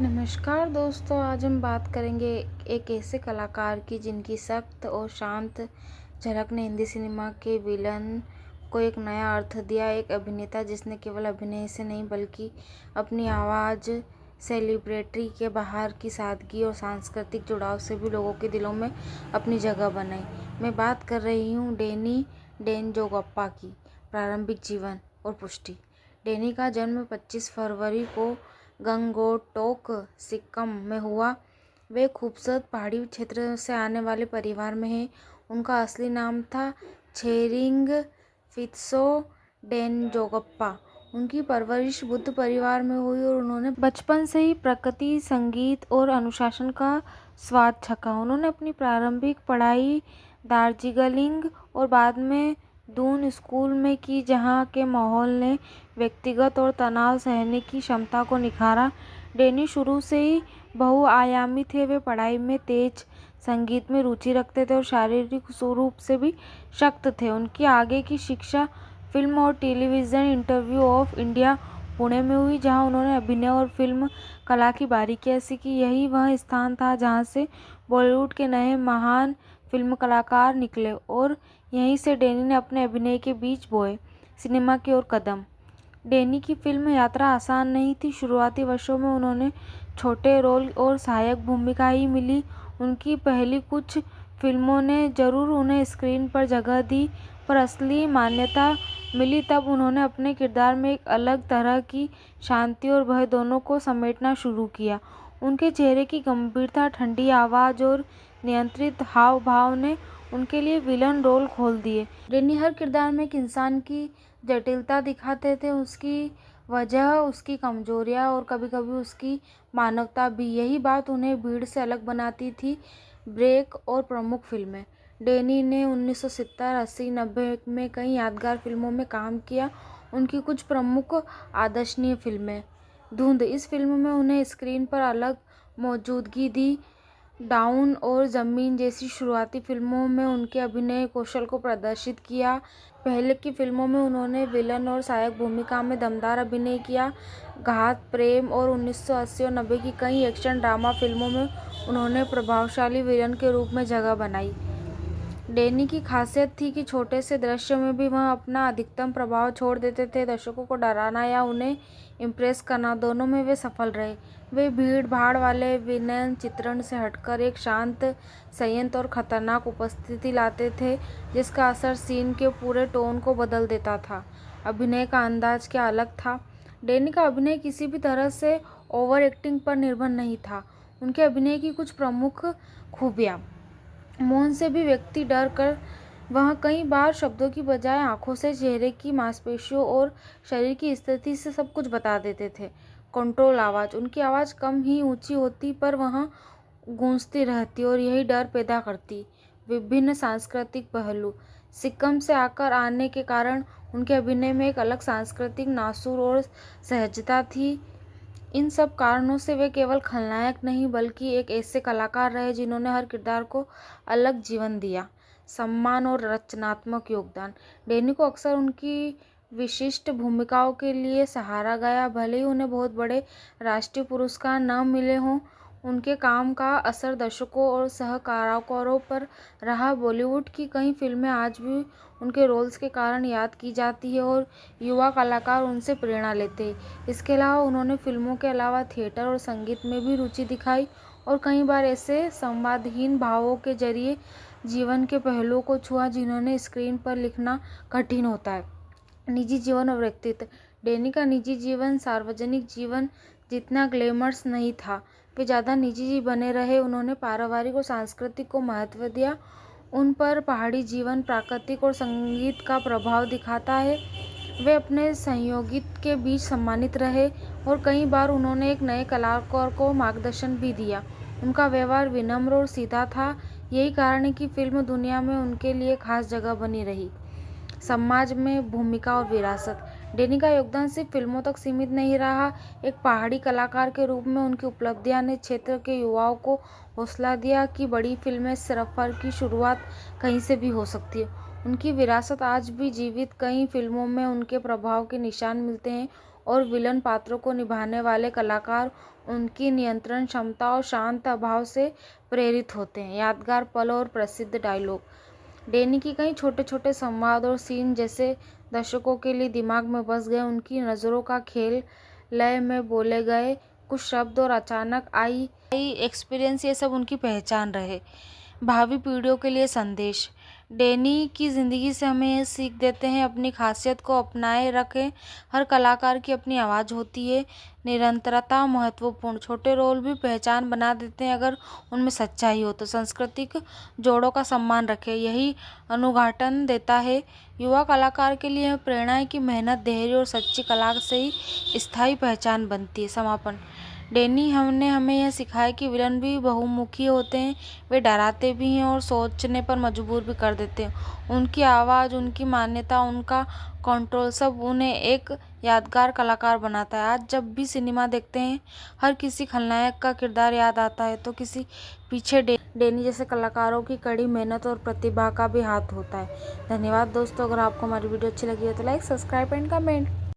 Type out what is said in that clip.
नमस्कार दोस्तों, आज हम बात करेंगे एक ऐसे कलाकार की जिनकी सख्त और शांत झलक ने हिंदी सिनेमा के विलन को एक नया अर्थ दिया। एक अभिनेता जिसने केवल अभिनय से नहीं बल्कि अपनी आवाज़, सेलिब्रिटी के बाहर की सादगी और सांस्कृतिक जुड़ाव से भी लोगों के दिलों में अपनी जगह बनाई। मैं बात कर रही हूँ डैनी डेंजोगप्पा की। प्रारंभिक जीवन और पुष्टि। डैनी का जन्म 25 फरवरी को गंगटोक, सिक्किम में हुआ। वे खूबसूरत पहाड़ी क्षेत्र से आने वाले परिवार में हैं। उनका असली नाम था छेरिंग फित्सो डेंजोगप्पा। उनकी परवरिश बुद्ध परिवार में हुई और उन्होंने बचपन से ही प्रकृति, संगीत और अनुशासन का स्वाद चखा। उन्होंने अपनी प्रारंभिक पढ़ाई दार्जिलिंग और बाद में दून स्कूल में की, जहाँ के माहौल ने व्यक्तिगत और तनाव सहने की क्षमता को निखारा। डैनी शुरू से ही बहुआयामी थे। वे पढ़ाई में तेज, संगीत में रुचि रखते थे और शारीरिक रूप से भी सख्त थे। उनकी आगे की शिक्षा फिल्म और television interview of India, Pune में हुई, जहां उन्होंने अभिनय और फिल्म कला की बारीकियां सीखी। यही वह स्थान था जहां से बॉलीवुड के नए महान फिल्म कलाकार निकले और यहीं से डैनी ने अपने अभिनय के बीज बोए सिनेमा की ओर कदम। डैनी की फिल्म यात्रा आसान नहीं थी। शुरुआती वर्षों में उन्होंने छोटे रोल और सहायक भूमिका ही मिली। उनकी पहली कुछ फिल्मों ने जरूर उन्हें स्क्रीन पर जगह दी, पर असली मान्यता मिली तब उन्होंने अपने किरदार में एक अलग तरह की शांति और भय दोनों को समेटना शुरू किया। उनके चेहरे की गंभीरता, ठंडी आवाज़ और नियंत्रित हाव भाव ने उनके लिए विलन रोल खोल दिए। डैनी हर किरदार में एक इंसान की जटिलता दिखाते थे, उसकी वजह, उसकी कमजोरियां और कभी-कभी उसकी मानवता भी। यही बात उन्हें भीड़ से अलग बनाती थी। ब्रेक और प्रमुख फिल्में। डैनी ने 1970, 80, 90 में कई यादगार फिल्मों में काम किया। उनकी कुछ प्रमुख आदर्शनीय फिल्में। धुंध। इस फिल्म में उन्हें स्क्रीन पर अलग मौजूदगी दी। डाउन और जमीन जैसी शुरुआती फिल्मों में उनके अभिनय कौशल को प्रदर्शित किया। पहले की फिल्मों में उन्होंने विलन और सहायक भूमिका में दमदार अभिनय किया। घात, प्रेम और 1980 और 90 की कई एक्शन ड्रामा फिल्मों में उन्होंने प्रभावशाली विलन के रूप में जगह बनाई। डैनी की खासियत थी कि छोटे से दृश्य में भी वह अपना अधिकतम प्रभाव छोड़ देते थे। दर्शकों को डराना या उन्हें इम्प्रेस करना, दोनों में वे सफल रहे। वे भीड़-भाड़ वाले विनय चित्रण से हटकर एक शांत, संयत और खतरनाक उपस्थिति लाते थे, जिसका असर सीन के पूरे टोन को बदल देता था। अभिनय का अंदाज क्या अलग था। डैनी का अभिनय किसी भी तरह से ओवर एक्टिंग पर निर्भर नहीं था। उनके अभिनय की कुछ प्रमुख खूबियाँ। मौन से भी व्यक्ति डर कर वह कई बार शब्दों की बजाय आंखों से, चेहरे की मांसपेशियों और शरीर की स्थिति से सब कुछ बता देते थे। कंट्रोल आवाज़। उनकी आवाज़ कम ही ऊंची होती, पर वह गूंजती रहती और यही डर पैदा करती। विभिन्न सांस्कृतिक पहलू। सिक्किम से आकर आने के कारण उनके अभिनय में एक अलग सांस्कृतिक नासूर और सहजता थी। इन सब कारणों से वे केवल खलनायक नहीं बल्कि एक ऐसे कलाकार रहे जिन्होंने हर किरदार को अलग जीवन दिया। सम्मान और रचनात्मक योगदान। डैनी को अक्सर उनकी विशिष्ट भूमिकाओं के लिए सराहा गया, भले ही उन्हें बहुत बड़े राष्ट्रीय पुरस्कार न मिले हों। उनके काम का असर दर्शकों और सह-कलाकारों पर रहा। बॉलीवुड की कई फिल्में आज भी उनके रोल्स के कारण याद की जाती है और युवा कलाकार उनसे प्रेरणा लेते हैं। इसके अलावा उन्होंने फिल्मों के अलावा थिएटर और संगीत में भी रुचि दिखाई और कई बार ऐसे संवादहीन भावों के जरिए जीवन के पहलुओं को छुआ जिन्होंने स्क्रीन पर लिखना कठिन होता है। निजी जीवन और व्यक्तित्व। डैनी का निजी जीवन सार्वजनिक जीवन जितना ग्लैमरस नहीं था। वे ज़्यादा निजी बने रहे। उन्होंने पारिवारिक और सांस्कृतिक को महत्व दिया। उन पर पहाड़ी जीवन, प्राकृतिक और संगीत का प्रभाव दिखाता है। वे अपने सहयोगी के बीच सम्मानित रहे और कई बार उन्होंने एक नए कलाकार को मार्गदर्शन भी दिया। उनका व्यवहार विनम्र और सीधा था। यही कारण है कि फिल्म दुनिया में उनके लिए खास जगह बनी रही। समाज में भूमिका और विरासत। डैनी का योगदान सिर्फ फिल्मों तक सीमित नहीं रहा। एक पहाड़ी कलाकार के रूप में उनकी उपलब्धियां ने क्षेत्र के युवाओं को हौसला दिया कि बड़ी फिल्में सफर की शुरुआत कहीं से भी हो सकती है। उनकी विरासत आज भी जीवित, कई फिल्मों में उनके प्रभाव के निशान मिलते हैं और विलन पात्रों को निभाने वाले कलाकार उनकी नियंत्रण क्षमता और शांत अभाव से प्रेरित होते हैं। यादगार पल और प्रसिद्ध डायलॉग। डैनी की कई छोटे-छोटे संवाद और सीन जैसे दर्शकों के लिए दिमाग में बस गए। उनकी नज़रों का खेल, लय में बोले गए कुछ शब्द और अचानक आई एक्सपीरियंस, ये सब उनकी पहचान रहे। भावी पीढ़ियों के लिए संदेश। डैनी की ज़िंदगी से हमें यह सीख देते हैं, अपनी खासियत को अपनाए रखें। हर कलाकार की अपनी आवाज़ होती है। निरंतरता महत्वपूर्ण। छोटे रोल भी पहचान बना देते हैं अगर उनमें सच्चाई हो तो। सांस्कृतिक जोड़ों का सम्मान रखें, यही अनुघाटन देता है। युवा कलाकार के लिए यह प्रेरणा है कि मेहनत, धैर्य और सच्ची कला से ही स्थायी पहचान बनती है। समापन। डैनी हमने हमें यह सिखाया कि विलन भी बहुमुखी होते हैं। वे डराते भी हैं और सोचने पर मजबूर भी कर देते हैं। उनकी आवाज़, उनकी मान्यता, उनका कंट्रोल, सब उन्हें एक यादगार कलाकार बनाता है। आज जब भी सिनेमा देखते हैं, हर किसी खलनायक का किरदार याद आता है तो किसी पीछे डैनी जैसे कलाकारों की कड़ी मेहनत और प्रतिभा का भी हाथ होता है। धन्यवाद दोस्तों। अगर आपको हमारी वीडियो अच्छी लगी है तो लाइक, सब्सक्राइब एंड कमेंट।